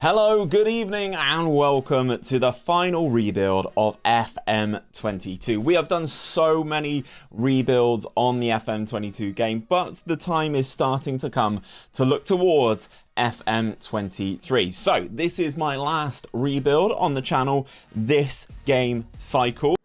Hello, good evening, and welcome to the final rebuild of FM22. We have done so many rebuilds on the FM22 game, but the time is starting to come to look towards FM23. So this is my last rebuild on the channel this game cycle.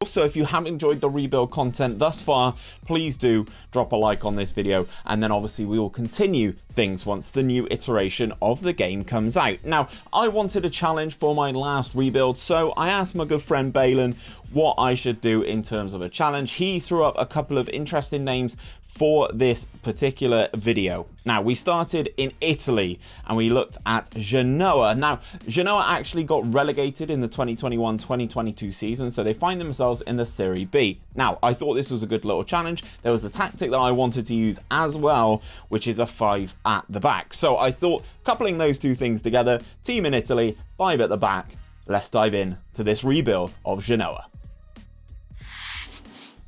So if you have enjoyed the rebuild content thus far, please do drop a like on this video, and then obviously we will continue things once the new iteration of the game comes out. Now, I wanted a challenge for my last rebuild, so I asked my good friend 𝘼𝙗𝙤𝙪 what I should do in terms of a challenge. He threw up a couple of interesting names for this particular video. Now, we started in Italy and we looked at Genoa. Now, Genoa actually got relegated in the 2021-2022 season, so they find themselves in the Serie B. Now, I thought this was a good little challenge. There was a tactic that I wanted to use as well, which is a 5 at the back. So I thought, coupling those two things together, team in Italy, 5 at the back, let's dive in to this rebuild of Genoa.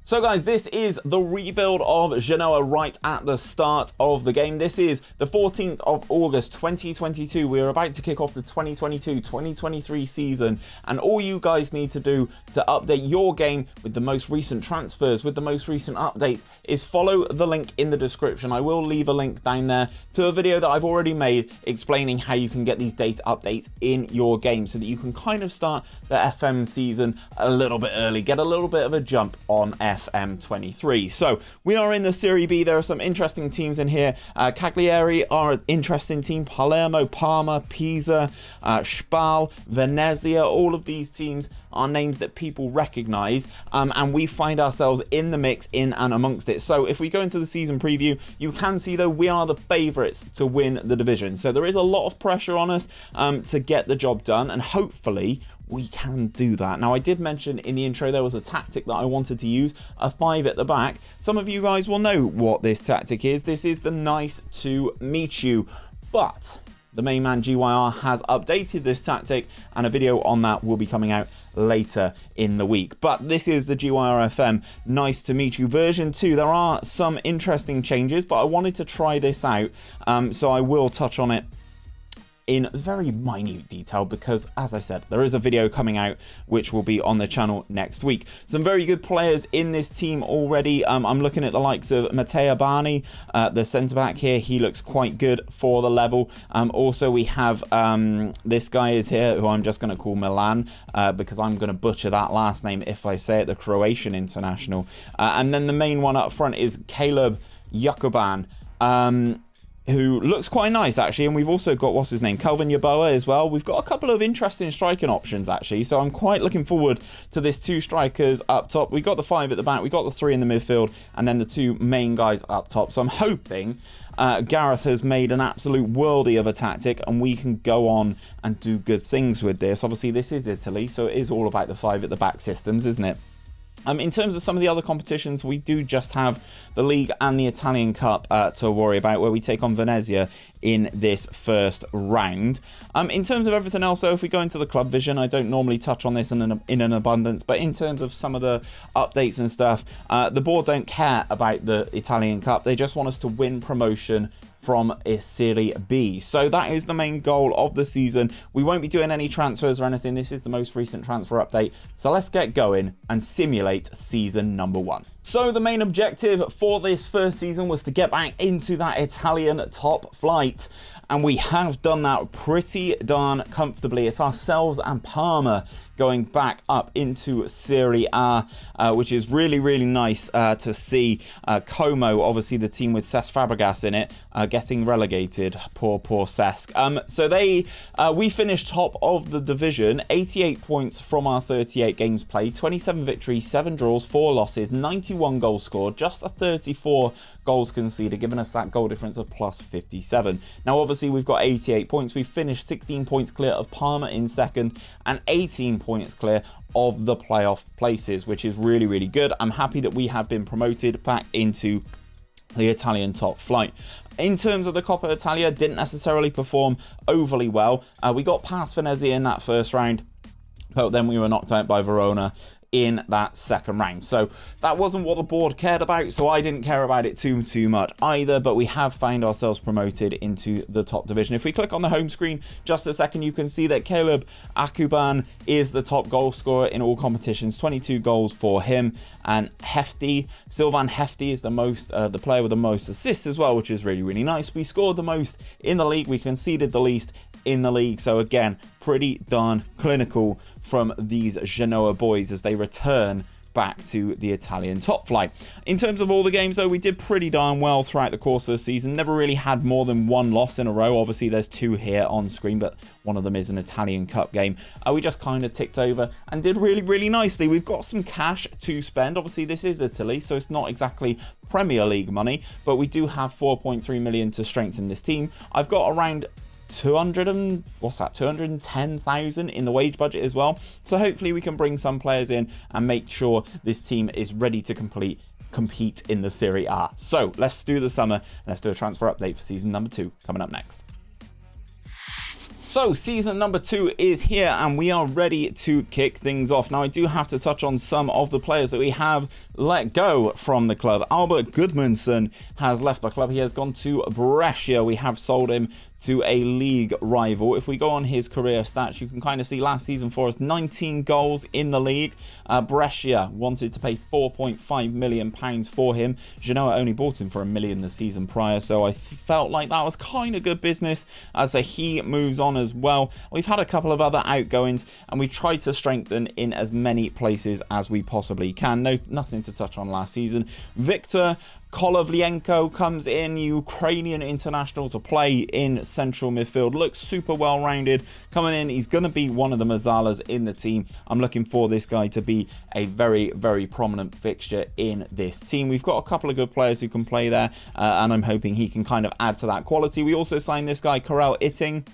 So guys, this is the rebuild of Genoa right at the start of the game. This is the 14th of August 2022. We are about to kick off the 2022-2023 season, and all you guys need to do to update your game with the most recent transfers, with the most recent updates, is follow the link in the description. I will leave a link down there to a video that I've already made explaining how you can get these data updates in your game so that you can kind of start the FM season a little bit early, get a little bit of a jump on FM23. So we are in the Serie B. There are some interesting teams in here. Cagliari are an interesting team. Palermo, Parma, Pisa, Spal, Venezia. All of these teams are names that people recognize, and we find ourselves in the mix, in and amongst it. So if we go into the season preview, you can see though we are the favorites to win the division. So there is a lot of pressure on us to get the job done, and hopefully we can do that. Now, I did mention in the intro there was a tactic that I wanted to use, a 5 at the back. Some of you guys will know what this tactic is. This is the nice to meet you, but the main man 𝘼𝙗𝙤𝙪 has updated this tactic, and a video on that will be coming out later in the week. But this is the 𝘼𝙗𝙪 FM nice to meet you version 2. There are some interesting changes, but I wanted to try this out, so I will touch on it in very minute detail because, as I said, there is a video coming out which will be on the channel next week. Some very good players in this team already. I'm looking at the likes of Matteo Bani, the centre back here. He looks quite good for the level. Also we have this guy is here who I'm just going to call Milan because I'm going to butcher that last name if I say it, the Croatian international. And then the main one up front is 𝘼𝙗𝙤𝙪, who looks quite nice actually. And we've also got, what's his name, Kelvin Yeboah as well. We've got a couple of interesting striking options actually, so I'm quite looking forward to this 2 strikers up top. We got the 5 at the back, we got the 3 in the midfield, and then the 2 main guys up top. So I'm hoping Gareth has made an absolute worldie of a tactic and we can go on and do good things with this. Obviously this is Italy, so it is all about the 5 at the back systems, isn't it? In terms of some of the other competitions, we do just have the League and the Italian Cup to worry about, where we take on Venezia in this first round. In terms of everything else, though, if we go into the club vision, I don't normally touch on this in an abundance, but in terms of some of the updates and stuff, the board don't care about the Italian Cup. They just want us to win promotion from a Serie B. So that is the main goal of the season. We won't be doing any transfers or anything. This is the most recent transfer update. So let's get going and simulate season number 1. So the main objective for this first season was to get back into that Italian top flight, and we have done that pretty darn comfortably. It's ourselves and Parma going back up into Serie A, which is really, really nice to see. Como, obviously the team with Cesc Fabregas in it, getting relegated. Poor Cesc. So we finished top of the division, 88 points from our 38 games played, 27 victories, 7 draws, 4 losses, 91 goals scored, just a 34 goals conceded, giving us that goal difference of plus 57. Now, obviously, we've got 88 points. We finished 16 points clear of Parma in second and 18 points clear of the playoff places, which is really, really good. I'm happy that we have been promoted back into the Italian top flight. In terms of the Coppa Italia, didn't necessarily perform overly well. We got past Venezia in that first round, but then we were knocked out by Verona. in that second round. So that wasn't what the board cared about, so I didn't care about it too much either, but we have found ourselves promoted into the top division. If we click on the home screen just a second, you can see that 𝘼𝙗𝙤𝙪 is the top goal scorer in all competitions, 22 goals for him, and Sylvain Hefty is the player with the most assists as well, which is really nice. We scored the most in the league, we conceded the least in the league, so again, pretty darn clinical from these Genoa boys as they return back to the Italian top flight. In terms of all the games though, we did pretty darn well throughout the course of the season. Never really had more than one loss in a row. Obviously there's two here on screen, but one of them is an Italian Cup game. We just kind of ticked over and did really nicely. We've got some cash to spend. Obviously this is Italy, so it's not exactly Premier League money, but we do have 4.3 million to strengthen this team. I've got around 210,000 in the wage budget as well, so hopefully we can bring some players in and make sure this team is ready to compete in the Serie A. So let's do the summer and let's do a transfer update for season number 2 coming up next. So season number 2 is here and we are ready to kick things off. Now I do have to touch on some of the players that we have let go from the club. 𝘼𝙗𝙤𝙪 has left the club. He has gone to Brescia. We have sold him to a league rival. If we go on his career stats, you can kind of see last season for us 19 goals in the league. Brescia wanted to pay £4.5 million for him. Genoa only bought him for £1 million the season prior, so I felt like that was kind of good business. So he moves on as well. We've had a couple of other outgoings and we tried to strengthen in as many places as we possibly can. Nothing to touch on last season. Viktor Kolovlenko comes in, Ukrainian international, to play in central midfield. Looks super well rounded coming in. He's going to be one of the Mazzalas in the team. I'm looking for this guy to be a very prominent fixture in this team. We've got a couple of good players who can play there, and I'm hoping he can kind of add to that quality. We also signed this guy 𝘼𝙗𝙤𝙪,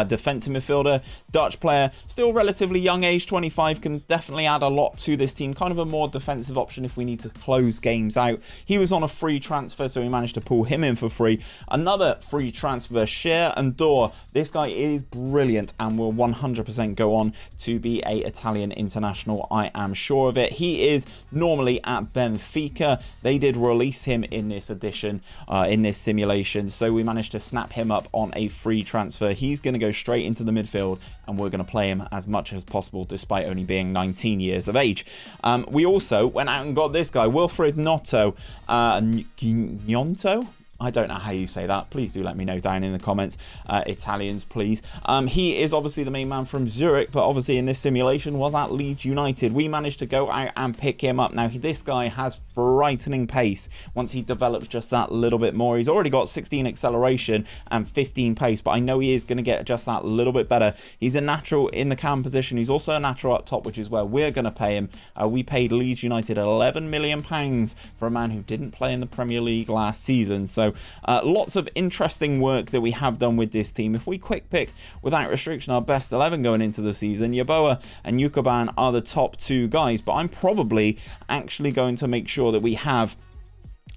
defensive midfielder, Dutch player, still relatively young age, 25, can definitely add a lot to this team. Kind of a more defensive option if we need to close games out. He was on a free transfer, so we managed to pull him in for free. Another free transfer, 𝘼𝙗𝙤𝙪. This guy is brilliant and will 100% go on to be a Italian international, I am sure of it. He is normally at Benfica. They did release him in this edition, in this simulation, so we managed to snap him up on a free transfer. He's going to go straight into the midfield and we're going to play him as much as possible despite only being 19 years of age. We also went out and got this guy, Wilfried Gnonto. I don't know how you say that. Please do let me know down in the comments. Italians, please. He is obviously the main man from Zurich, but obviously in this simulation was at Leeds United. We managed to go out and pick him up. Now, this guy has frightening pace once he develops just that little bit more. He's already got 16 acceleration and 15 pace, but I know he is going to get just that little bit better. He's a natural in the cam position. He's also a natural up top, which is where we're going to pay him. We paid Leeds United £11 million for a man who didn't play in the Premier League last season. So lots of interesting work that we have done with this team. If we quick pick without restriction our best 11 going into the season, 𝘼𝙗𝙤𝙪 and 𝘼𝙗𝙤𝙪 are the top two guys, but I'm probably actually going to make sure that we have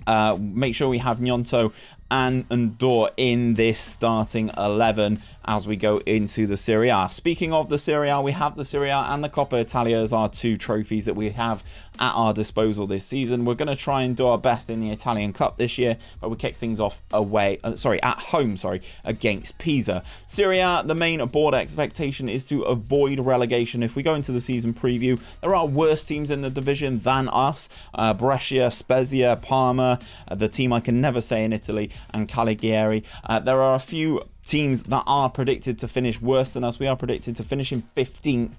Gnonto and Ndor in this starting 11 as we go into the Serie A. Speaking of the Serie A, we have the Serie A and the Coppa Italia as our two trophies that we have at our disposal this season. We're going to try and do our best in the Italian Cup this year, but we kick things off at home against Pisa. Serie A, the main board expectation is to avoid relegation. If we go into the season preview, there are worse teams in the division than us. Brescia, Spezia, Parma, the team I can never say in Italy, and Cagliari. There are a few teams that are predicted to finish worse than us. We are predicted to finish in 15th,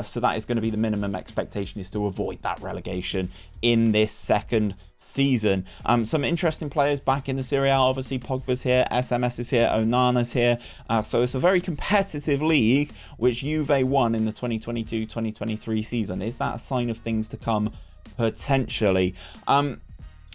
so that is going to be the minimum expectation, is to avoid that relegation in this second season. Some interesting players back in the Serie A. Obviously Pogba's here, SMS is here, Onana's here, so it's a very competitive league, which Juve won in the 2022-2023 season. Is that a sign of things to come? Potentially.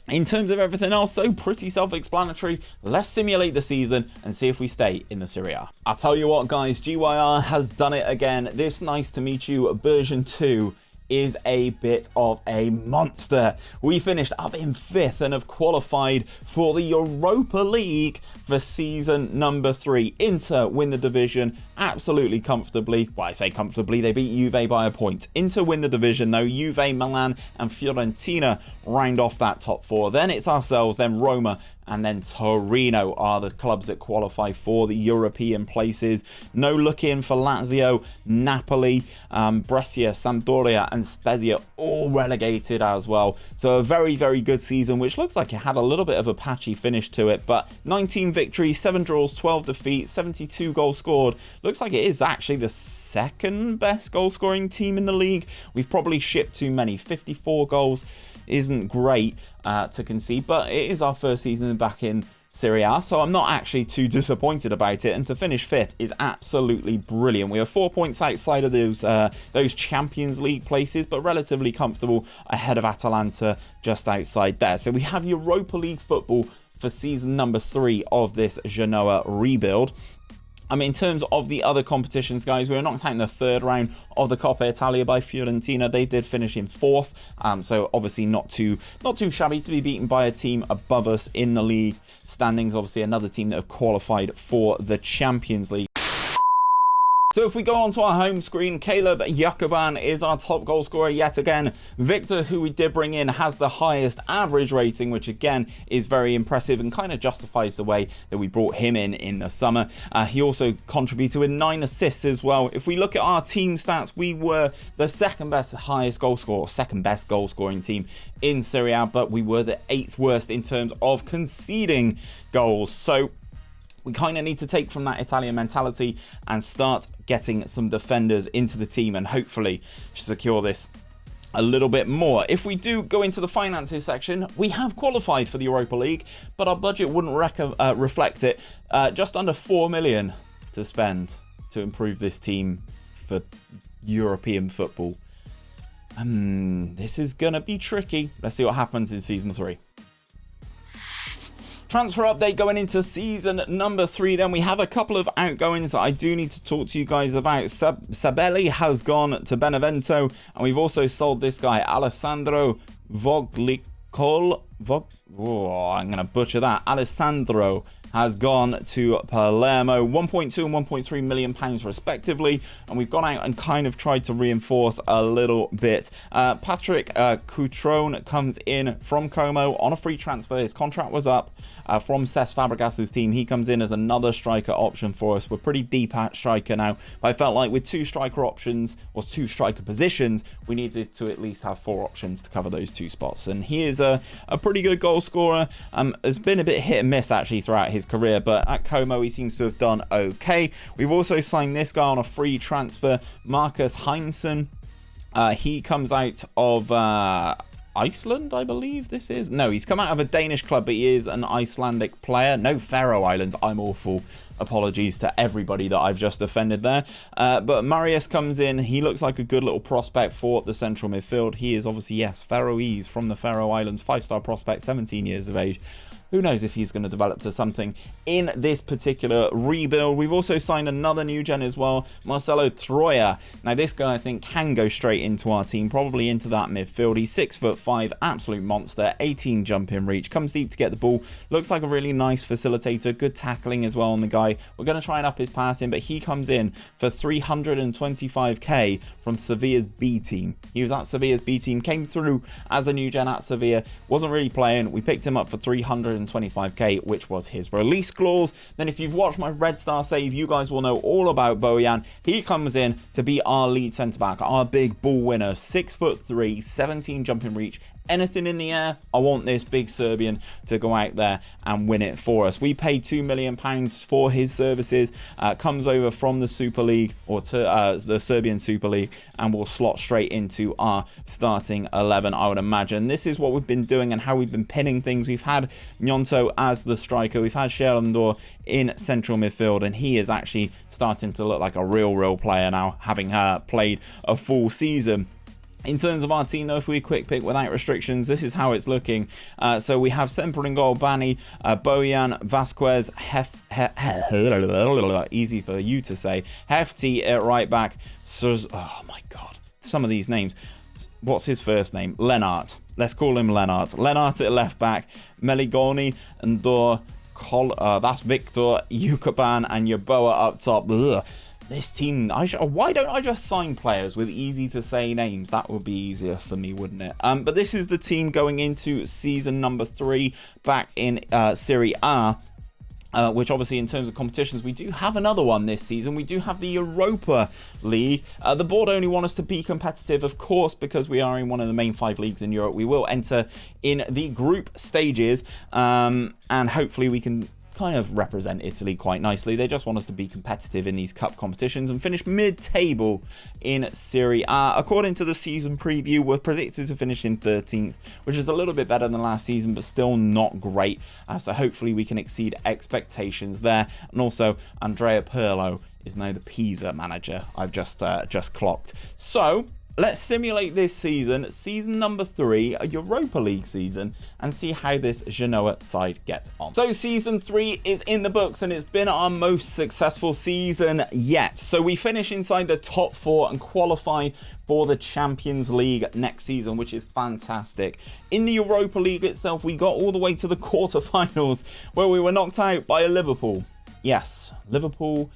In terms of everything else, so pretty self-explanatory. Let's simulate the season and see if we stay in the Serie A. I'll tell you what, guys, GYR has done it again. This Nice to Meet You version 2 is a bit of a monster. We finished up in 5th and have qualified for the Europa League for season number 3. Inter win the division absolutely comfortably. Well, I say comfortably, they beat Juve by a point. Inter win the division though. Juve, Milan and Fiorentina round off that top 4. Then it's ourselves, then Roma, and then Torino are the clubs that qualify for the European places. No look in for Lazio, Napoli, Brescia, Sampdoria and Spezia, all relegated as well. So a very, very good season, which looks like it had a little bit of a patchy finish to it. But 19 victories, 7 draws, 12 defeats, 72 goals scored. Looks like it is actually the second best goal scoring team in the league. We've probably shipped too many. 54 goals isn't great to concede, but it is our first season back in Serie A, so I'm not actually too disappointed about it. And to finish 5th is absolutely brilliant. We are 4 points outside of those Champions League places, but relatively comfortable ahead of Atalanta just outside there. So we have Europa League football for season number 3 of this Genoa rebuild. I mean, in terms of the other competitions, guys, we were knocked out in the 3rd round of the Coppa Italia by Fiorentina. They did finish in 4th, so obviously not too shabby to be beaten by a team above us in the league standings. Obviously, another team that have qualified for the Champions League. So if we go onto our home screen, 𝘼𝙗𝙗 is our top goal scorer yet again. Victor, who we did bring in, has the highest average rating, which again is very impressive and kind of justifies the way that we brought him in the summer. He also contributed with 9 assists as well. If we look at our team stats, we were the second best goal scoring team in Serie A, but we were the 8th worst in terms of conceding goals. So we kind of need to take from that Italian mentality and start getting some defenders into the team and hopefully secure this a little bit more. If we do go into the finances section, we have qualified for the Europa League, but our budget wouldn't reflect it. Just under 4 million to spend to improve this team for European football. This is going to be tricky. Let's see what happens in season 3. Transfer update going into season number 3. Then we have a couple of outgoings that I do need to talk to you guys about. Sabelli has gone to Benevento, and we've also sold this guy, Alessandro Voglicol. I'm going to butcher that. Alessandro has gone to Palermo, 1.2 and 1.3 million pounds respectively, and we've gone out and kind of tried to reinforce a little bit. Patrick Cutrone comes in from Como on a free transfer. His contract was up from Cesc Fabregas's team. He comes in as another striker option for us. We're pretty deep at striker now, but I felt like with 2 striker options or 2 striker positions, we needed to at least have 4 options to cover those 2 spots. And he is a pretty good goal scorer. Has been a bit hit and miss actually throughout his career, but at Como he seems to have done okay. We've also signed this guy on a free transfer, Marcus Heinsohn. He comes out of Iceland, I believe this is. No, he's come out of a Danish club, but he is an Icelandic player. No, Faroe Islands. I'm awful. Apologies to everybody that I've just offended there. But Marius comes in. He looks like a good little prospect for the central midfield. He is obviously, yes, Faroese from the Faroe Islands. 5-star prospect, 17 years of age. Who knows if he's going to develop to something in this particular rebuild. We've also signed another new gen as well, Marcelo Troia. Now this guy I think can go straight into our team, probably into that midfield. He's 6'5", absolute monster, 18 jump in reach, comes deep to get the ball, looks like a really nice facilitator, good tackling as well on the guy. We're going to try and up his passing, but he comes in for 325k from Sevilla's B team. He was at Sevilla's B team, came through as a new gen at Sevilla, wasn't really playing. We picked him up for 325k, which was his release clause. Then if you've watched my Red Star save, you guys will know all about 𝘼𝙗𝙤𝙪. He comes in to be our lead centre back, our big ball winner, 6'3", 17 jumping reach. Anything in the air, I want this big Serbian to go out there and win it for us. We paid £2 million for his services. Comes over from the Super League, or to the Serbian Super League, and will slot straight into our starting 11, I would imagine. This is what we've been doing and how we've been pinning things. We've had Gnonto as the striker. We've had Sherlandor in central midfield, and he is actually starting to look like a real player now, having played a full season. In terms of our team, though, if we quick pick without restrictions, this is how it's looking. So we have Semper in goal, Bani, 𝘼𝙗𝙤𝙪, Vasquez, easy for you to say, Hefty at right back. Oh my God, some of these names. What's his first name? Lennart. Let's call him Lennart. Lennart at left back, Meligoni and Dor. That's Victor, 𝘼𝙗𝙗𝙪, and Yeboah up top. this team, why don't I just sign players with easy to say names? That would be easier for me, wouldn't it? But this is the team going into season number 3 back in Serie A. Which obviously in terms of competitions, we do have another one this season. We do have the Europa League. The board only want us to be competitive, of course, because we are in one of the main 5 leagues in Europe. We will enter in the group stages, and hopefully we can kind of represent Italy quite nicely. They just want us to be competitive in these cup competitions and finish mid-table in Serie A. According to the season preview, we're predicted to finish in 13th, which is a little bit better than last season, but still not great. So hopefully we can exceed expectations there. And also, Andrea Pirlo is now the Pisa manager. I've just clocked. So let's simulate this season number 3, a Europa League season, and see how this Genoa side gets on. So season 3 is in the books, and it's been our most successful season yet. So we finish inside the top 4 and qualify for the Champions League next season, which is fantastic. In the Europa League itself, we got all the way to the quarterfinals, where we were knocked out by Liverpool. Yes, Liverpool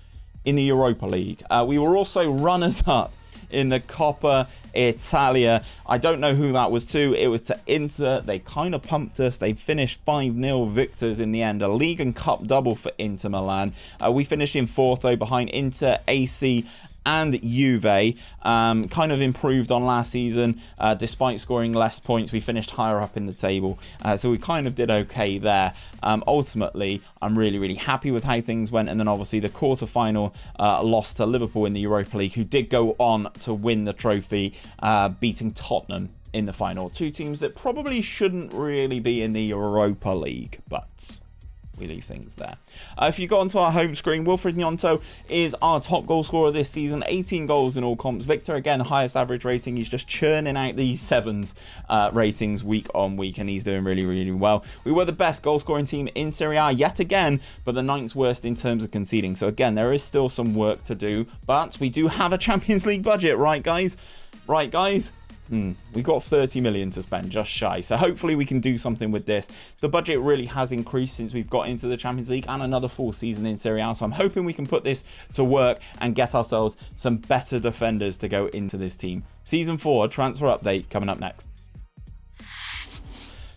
in the Europa League. We were also runners-up in the Coppa Italia. I don't know who that was to. It was to Inter. They kind of pumped us. They finished 5-0 victors in the end. A league and cup double for Inter Milan. We finished in 4th though, behind Inter, AC and Juve. Kind of improved on last season. Despite scoring less points, we finished higher up in the table. So we kind of did okay there. Ultimately, I'm really happy with how things went. And then obviously the quarterfinal loss to Liverpool in the Europa League, who did go on to win the trophy, beating Tottenham in the final. 2 teams that probably shouldn't really be in the Europa League, but we leave things there. If you go onto our home screen, Wilfried Gnonto is our top goal scorer this season. 18 goals in all comps. Victor, again, the highest average rating. He's just churning out these 7s ratings week on week, and he's doing really well. We were the best goal scoring team in Serie A yet again, but the 9th worst in terms of conceding. So again, there is still some work to do, but we do have a Champions League budget, right guys? Right guys? We got 30 million to spend, just shy. So hopefully we can do something with this. The budget really has increased since we've got into the Champions League and another full season in Serie A. So I'm hoping we can put this to work and get ourselves some better defenders to go into this team. Season 4 transfer update coming up next.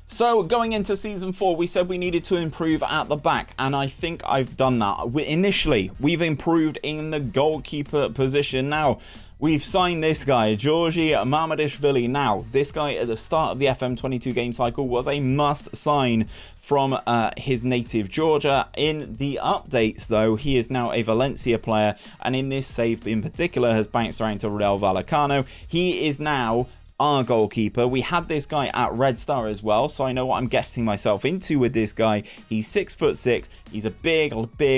So going into season 4, we said we needed to improve at the back, and I think I've done that. Initially, we've improved in the goalkeeper position. Now, we've signed this guy, 𝘼𝙗𝙤𝙪. Now, this guy at the start of the FM22 game cycle was a must sign from his native Georgia. In the updates, though, he is now a Valencia player, and in this save in particular has bounced around to Real Vallecano. He is now our goalkeeper. We had this guy at Red Star as well, so I know what I'm getting myself into with this guy. He's 6'6". He's a big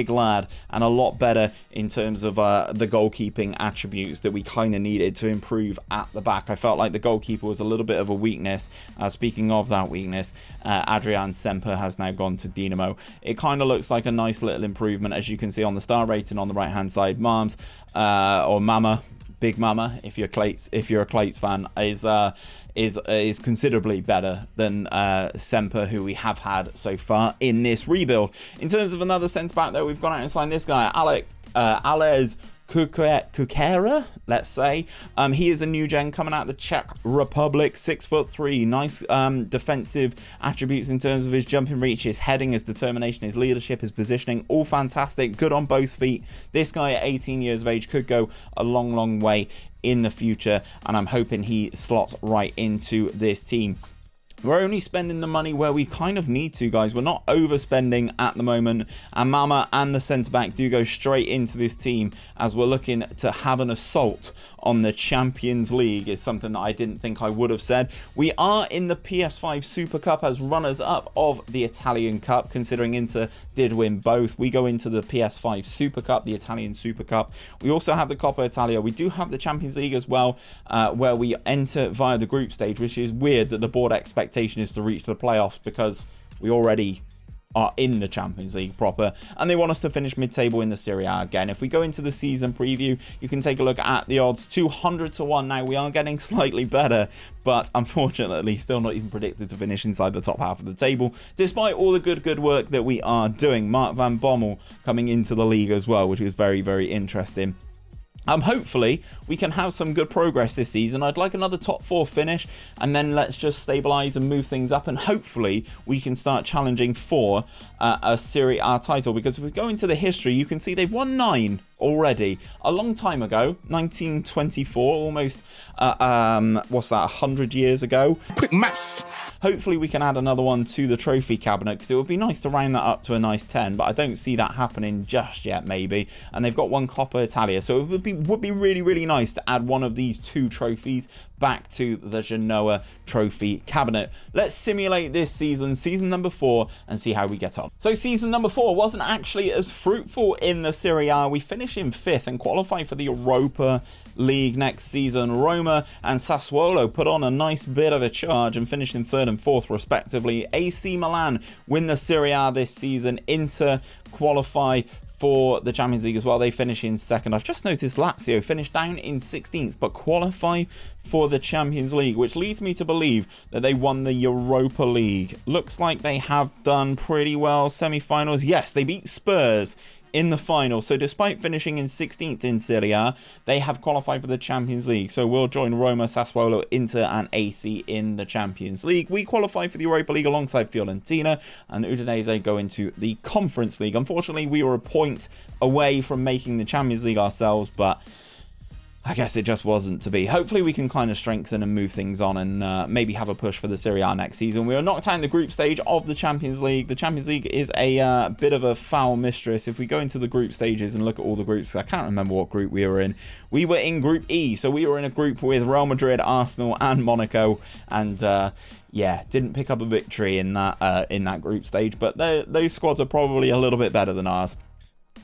lad, and a lot better in terms of the goalkeeping attributes that we kind of needed to improve at the back. I felt like the goalkeeper was a little bit of a weakness. Speaking of that weakness, Adrian Semper has now gone to Dinamo. It kind of looks like a nice little improvement, as you can see on the star rating on the right hand side. Mams or Mama, Big Mama, if you're a Clates fan, is considerably better than Semper, who we have had so far in this rebuild. In terms of another centre back, though, we've gone out and signed this guy, Ales Kukera, let's say. He is a new gen coming out of the Czech Republic, 6'3", nice defensive attributes in terms of his jumping reach, his heading, his determination, his leadership, his positioning, all fantastic, good on both feet. This guy at 18 years of age could go a long way in the future, and I'm hoping he slots right into this team. We're only spending the money where we kind of need to, guys. We're not overspending at the moment. And Mama and the centre-back do go straight into this team, as we're looking to have an assault on the Champions League. Is something that I didn't think I would have said. We are in the PS5 Super Cup as runners-up of the Italian Cup, considering Inter did win both. We go into the PS5 Super Cup, the Italian Super Cup. We also have the Coppa Italia. We do have the Champions League as well, where we enter via the group stage, which is weird that the board expectation is to reach the playoffs, because we already are in the Champions League proper, and they want us to finish mid-table in the Serie A again. If we go into the season preview, you can take a look at the odds, 200 to 1. Now, we are getting slightly better, but unfortunately still not even predicted to finish inside the top half of the table, despite all the good work that we are doing. Mark van Bommel coming into the league as well, which is very interesting. Hopefully we can have some good progress this season. I'd like another top 4 finish, and then let's just stabilise and move things up, and hopefully we can start challenging for a Serie A title, because if we go into the history, you can see they've won 9 already a long time ago, 1924, almost what's that, 100 years ago. Quick maths. Hopefully we can add another one to the trophy cabinet, because it would be nice to round that up to a nice 10, but I don't see that happening just yet, maybe. And they've got 1 Coppa Italia, so it would be really nice to add one of these 2 trophies back to the Genoa trophy cabinet. Let's simulate this season, season number 4, and see how we get on. So season number 4 wasn't actually as fruitful in the Serie A. We finished in 5th and qualified for the Europa League next season. Roma and Sassuolo put on a nice bit of a charge and finished in 3rd and 4th respectively. AC Milan win the Serie A this season. Inter qualify for the Champions League as well. They finish in 2nd. I've just noticed Lazio finished down in 16th, but qualify for the Champions League, which leads me to believe that they won the Europa League. Looks like they have done pretty well. Semi-finals, yes, they beat Spurs in the final. So despite finishing in 16th in Serie A, they have qualified for the Champions League. So we'll join Roma, Sassuolo, Inter and AC in the Champions League. We qualify for the Europa League alongside Fiorentina, and Udinese go into the Conference League. Unfortunately, we were a point away from making the Champions League ourselves, but I guess it just wasn't to be. Hopefully we can kind of strengthen and move things on, and maybe have a push for the Serie A next season. We are knocked out in the group stage of the Champions League. The Champions League is a bit of a foul mistress. If we go into the group stages and look at all the groups, I can't remember what group we were in. We were in Group E, so we were in a group with Real Madrid, Arsenal and Monaco, and yeah, didn't pick up a victory in that group stage, but those squads are probably a little bit better than ours.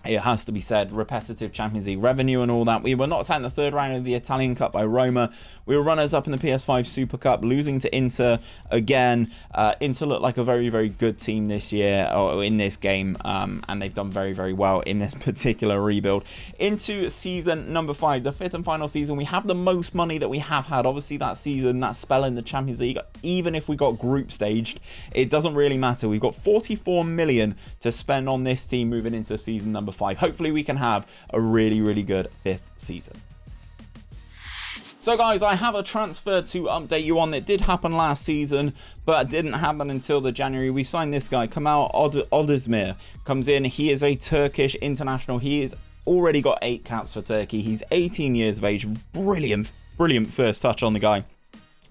It has to be said, repetitive Champions League revenue and all that. We were knocked out in the 3rd round of the Italian Cup by Roma. We were runners-up in the PS5 Super Cup, losing to Inter again. Inter looked like a very good team this year, or in this game, and they've done very well in this particular rebuild. Into season number 5, the 5th and final season. We have the most money that we have had. Obviously, that season, that spell in the Champions League, even if we got group staged, it doesn't really matter. We've got 44 million to spend on this team moving into season number 5. Hopefully we can have a really good 5th season. So guys, I have a transfer to update you on that did happen last season, but didn't happen until the January. We signed this guy, 𝘼𝙗𝙤𝙪, comes in. He is a Turkish international. He has already got 8 caps for Turkey. He's 18 years of age. Brilliant first touch on the guy.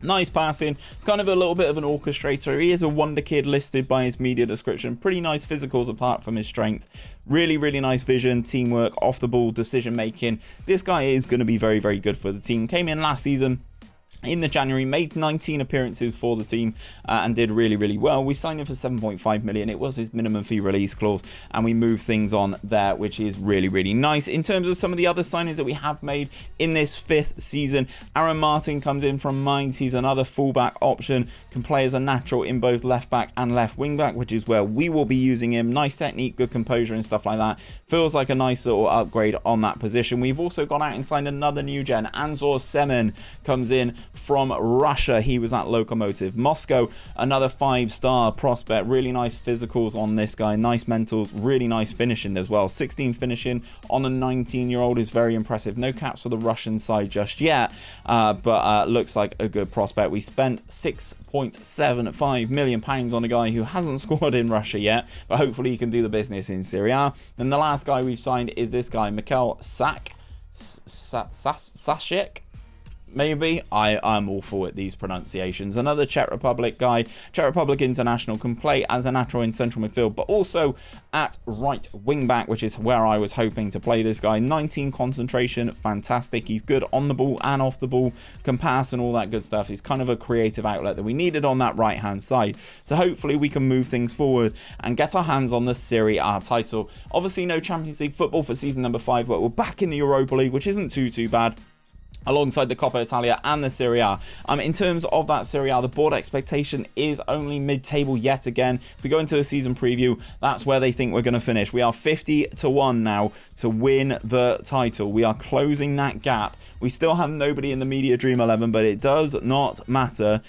Nice passing. It's kind of a little bit of an orchestrator. He is a wonder kid listed by his media description. Pretty nice physicals apart from his strength. Really nice vision, teamwork, off the ball, decision making. This guy is going to be very good for the team. Came in last season in the January, made 19 appearances for the team, and did really well. We signed him for 7.5 million. It was his minimum fee release clause, and we moved things on there, which is really nice. In terms of some of the other signings that we have made in this 5th season, Aaron Martin comes in from Mainz. He's another fullback option, can play as a natural in both left back and left wing back, which is where we will be using him. Nice technique, good composure and stuff like that. Feels like a nice little upgrade on that position. We've also gone out and signed another new gen. Anzor Semen comes in from Russia. He was at Lokomotiv Moscow, another 5-star prospect. Really nice physicals on this guy, nice mentals, really nice finishing as well. 16 finishing on a 19-year-old is very impressive. No caps for the Russian side just yet, but looks like a good prospect. We spent £6.75 million on a guy who hasn't scored in Russia yet, but hopefully he can do the business in Serie A. And the last guy we've signed is this guy, Mikel Sasek. Maybe. I'm awful at these pronunciations. Another Czech Republic guy. Czech Republic international, can play as a natural in central midfield, but also at right wing back, which is where I was hoping to play this guy. 19 concentration, fantastic. He's good on the ball and off the ball, can pass and all that good stuff. He's kind of a creative outlet that we needed on that right hand side. So hopefully we can move things forward and get our hands on the Serie A title. Obviously no Champions League football for season number 5, but we're back in the Europa League, which isn't too bad, alongside the Coppa Italia and the Serie A. In terms of that Serie A, the board expectation is only mid-table yet again. If we go into the season preview, that's where they think we're going to finish. We are 50-1 now to win the title. We are closing that gap. We still have nobody in the media dream 11, but it does not matter.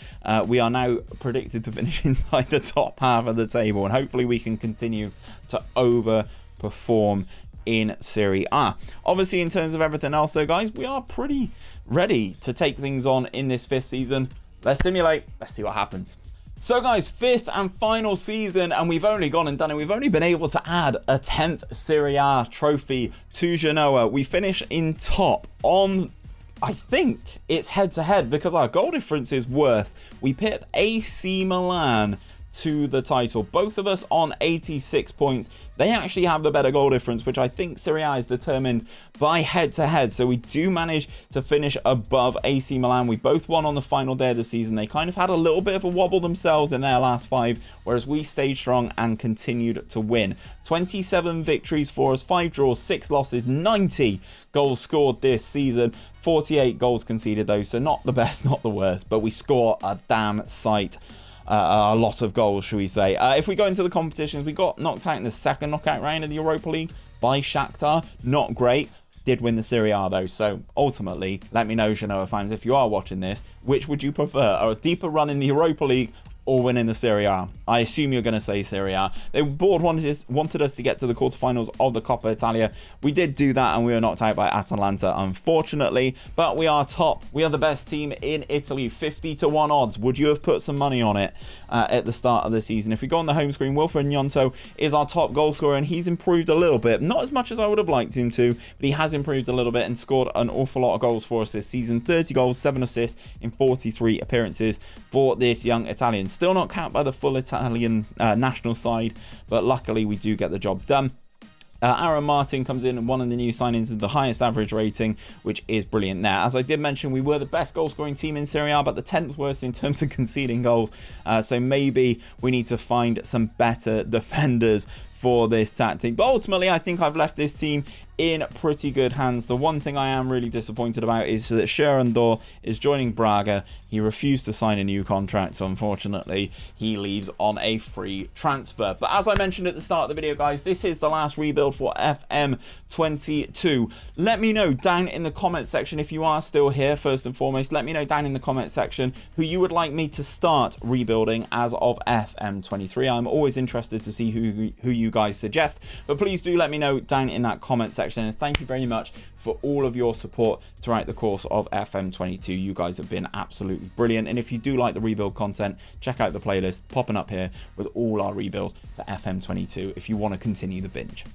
We are now predicted to finish inside the top half of the table, and hopefully we can continue to overperform in Serie A. Obviously, in terms of everything else, though, guys, we are pretty ready to take things on in this 5th season. Let's simulate. Let's see what happens. So, guys, 5th and final season, and we've only gone and done it. We've only been able to add a 10th Serie A trophy to Genoa. We finish in top on, I think it's head-to-head because our goal difference is worse. We pit AC Milan to the title, both of us on 86 points. They actually have the better goal difference, which I think Serie A is determined by head-to-head. So we do manage to finish above AC Milan. We both won on the final day of the season. They kind of had a little bit of a wobble themselves in their last 5, whereas we stayed strong and continued to win. 27 victories for us, 5 draws, 6 losses, 90 goals scored this season. 48 goals conceded though, so not the best, not the worst, but we score a damn sight. A lot of goals, should we say. If we go into the competitions, we got knocked out in the 2nd knockout round of the Europa League by Shakhtar. Not great. Did win the Serie A though, so ultimately, let me know, Genoa fans, if you are watching this, which would you prefer? A deeper run in the Europa League or win in the Serie A? I assume you're going to say Serie A. The board wanted us to get to the quarterfinals of the Coppa Italia. We did do that, and we were knocked out by Atalanta, unfortunately. But we are top. We are the best team in Italy. 50-1 odds. Would you have put some money on it at the start of the season? If we go on the home screen, Wilfred Gnonto is our top goal scorer, and he's improved a little bit. Not as much as I would have liked him to, but he has improved a little bit and scored an awful lot of goals for us this season. 30 goals, 7 assists in 43 appearances for this young Italian. Still not capped by the full Italian national side, but luckily we do get the job done. Aaron Martin comes in, and one of the new signings is the highest average rating, which is brilliant there. As I did mention, we were the best goal scoring team in Serie A, but the 10th worst in terms of conceding goals. So maybe we need to find some better defenders for this tactic. But ultimately, I think I've left this team in pretty good hands. The one thing I am really disappointed about is that 𝘼𝙗𝙤𝙪 is joining Braga. He refused to sign a new contract, so unfortunately he leaves on a free transfer. But as I mentioned at the start of the video, guys, this is the last rebuild for FM22. Let me know down in the comment section if you are still here. First and foremost, let me know down in the comment section who you would like me to start rebuilding as of FM23. I'm always interested to see who you guys suggest, but please do let me know down in that comment section. And thank you very much for all of your support throughout the course of FM22. You guys have been absolutely brilliant. And if you do like the rebuild content, check out the playlist popping up here with all our rebuilds for FM22 if you want to continue the binge.